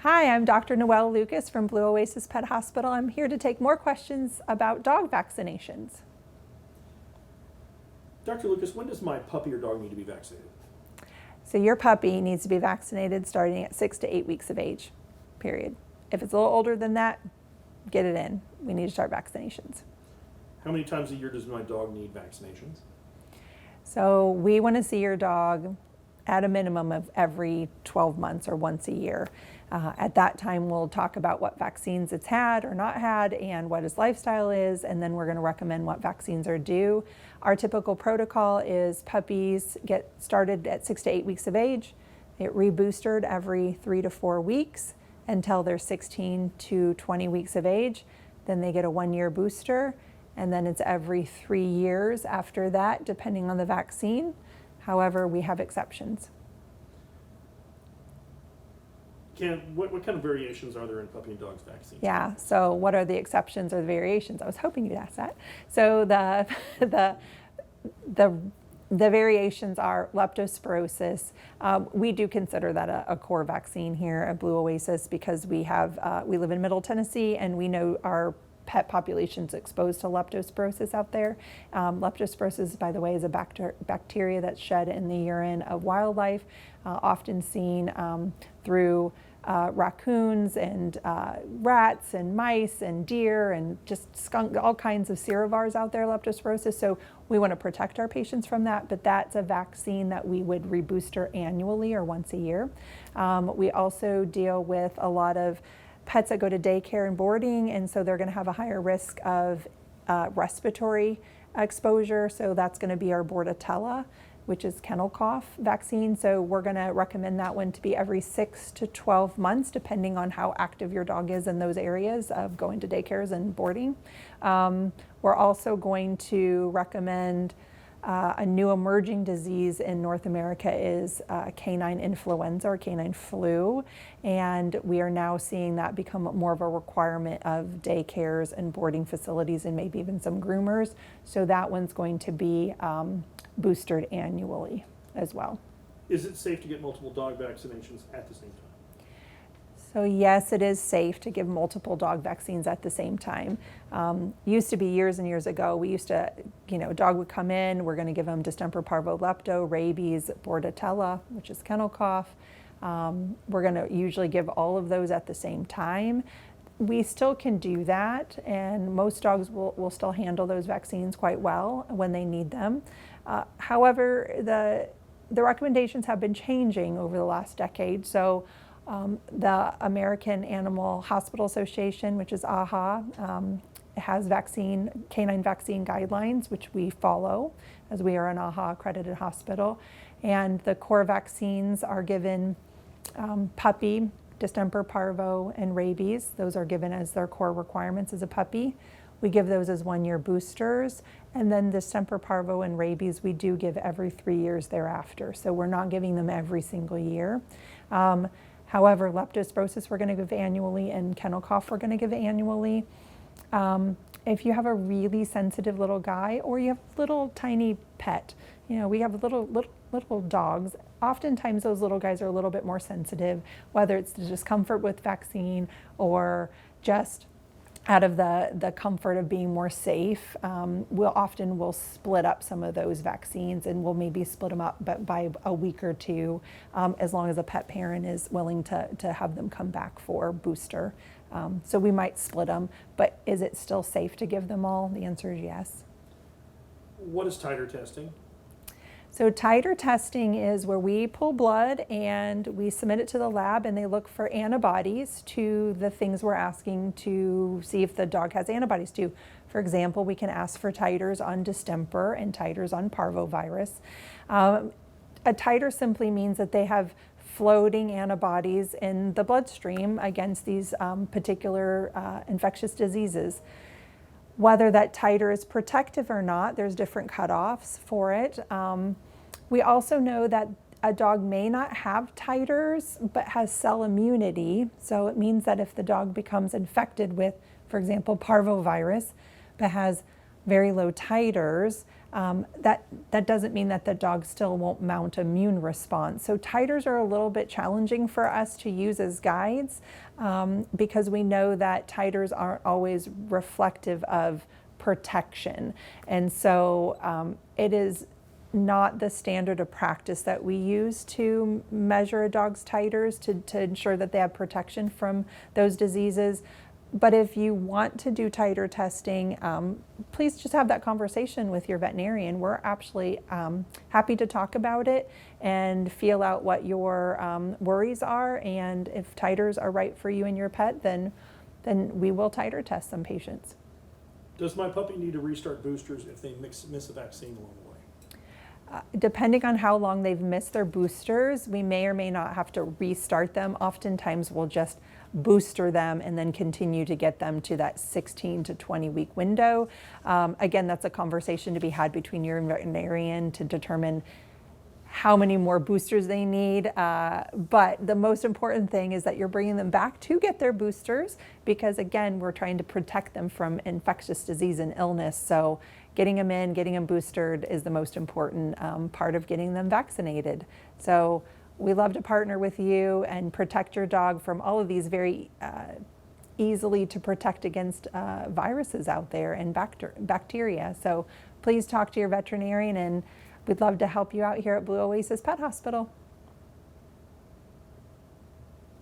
Hi, I'm Dr. Noelle Lucas from Blue Oasis Pet Hospital. I'm here to take more questions about dog vaccinations. Dr. Lucas, when does my puppy or dog need to be vaccinated? So your puppy needs to be vaccinated starting at 6 to 8 weeks of age, period. If it's a little older than that, get it in. We need to start vaccinations. How many times a year does my dog need vaccinations? So we want to see your dog at a minimum of every 12 months or once a year. At that time, we'll talk about what vaccines it's had or not had and what his lifestyle is, and then we're going to recommend what vaccines are due. Our typical protocol is puppies get started at 6 to 8 weeks of age, get reboosted every 3 to 4 weeks until they're 16 to 20 weeks of age. Then they get a 1-year booster, and then it's every 3 years after that, depending on the vaccine. However, we have exceptions. What kind of variations are there in puppy and dogs vaccines? Yeah, so what are the exceptions or the variations? I was hoping you'd ask that. So the variations are leptospirosis. We do consider that a core vaccine here at Blue Oasis because we live in Middle Tennessee and we know our pet population's exposed to leptospirosis out there. Leptospirosis, by the way, is a bacteria that's shed in the urine of wildlife, often seen through raccoons and rats and mice and deer and just skunk, all kinds of serovars out there, leptospirosis. So we want to protect our patients from that, but that's a vaccine that we would rebooster annually or once a year. We also deal with a lot of pets that go to daycare and boarding, and so they're going to have a higher risk of respiratory exposure. So that's going to be our Bordetella, which is kennel cough vaccine. So we're going to recommend that one to be every 6 to 12 months, depending on how active your dog is in those areas of going to daycares and boarding. We're also going to recommend a new emerging disease in North America is canine influenza or canine flu, and we are now seeing that become more of a requirement of daycares and boarding facilities and maybe even some groomers. So that one's going to be boosted annually as well. Is it safe to get multiple dog vaccinations at the same time? So yes, it is safe to give multiple dog vaccines at the same time. Used to be years and years ago, we used to, a dog would come in, we're going to give them distemper, parvo, lepto, rabies, bordetella, which is kennel cough. We're going to usually give all of those at the same time. We still can do that, and most dogs will still handle those vaccines quite well when they need them. However, the recommendations have been changing over the last decade. So the American Animal Hospital Association, which is AHA, has canine vaccine guidelines, which we follow as we are an AHA accredited hospital. And the core vaccines are given puppy, distemper, parvo, and rabies. Those are given as their core requirements as a puppy. We give those as 1-year boosters. And then distemper, parvo, and rabies we do give every 3 years thereafter. So we're not giving them every single year. However, leptospirosis we're going to give annually, and kennel cough we're going to give annually. If you have a really sensitive little guy, or you have a little tiny pet, we have little dogs. Oftentimes those little guys are a little bit more sensitive, whether it's the discomfort with vaccine or just out of the comfort of being more safe. We'll split up some of those vaccines, and we'll maybe split them up by a week or two, as long as a pet parent is willing to have them come back for booster. So we might split them, but is it still safe to give them all? The answer is yes. What is titer testing? So titer testing is where we pull blood and we submit it to the lab, and they look for antibodies to the things we're asking to see if the dog has antibodies to. For example, we can ask for titers on distemper and titers on parvovirus. A titer simply means that they have floating antibodies in the bloodstream against these particular infectious diseases. Whether that titer is protective or not, there's different cutoffs for it. We also know that a dog may not have titers but has cell immunity. So it means that if the dog becomes infected with, for example, parvovirus, but has very low titers, that doesn't mean that the dog still won't mount immune response. So titers are a little bit challenging for us to use as guides because we know that titers aren't always reflective of protection. And so it is not the standard of practice that we use to measure a dog's titers to ensure that they have protection from those diseases. But if you want to do titer testing, please just have that conversation with your veterinarian. We're actually happy to talk about it and feel out what your worries are. And if titers are right for you and your pet, then we will titer test some patients. Does my puppy need to restart boosters if they miss a vaccine along the way? Depending on how long they've missed their boosters, we may or may not have to restart them. Oftentimes we'll just booster them and then continue to get them to that 16 to 20 week window. Again, that's a conversation to be had between your veterinarian to determine how many more boosters they need. But the most important thing is that you're bringing them back to get their boosters because, again, we're trying to protect them from infectious disease and illness. So getting them in, getting them boosted is the most important part of getting them vaccinated. So we love to partner with you and protect your dog from all of these very easily to protect against viruses out there and bacteria. So please talk to your veterinarian, and we'd love to help you out here at Blue Oasis Pet Hospital.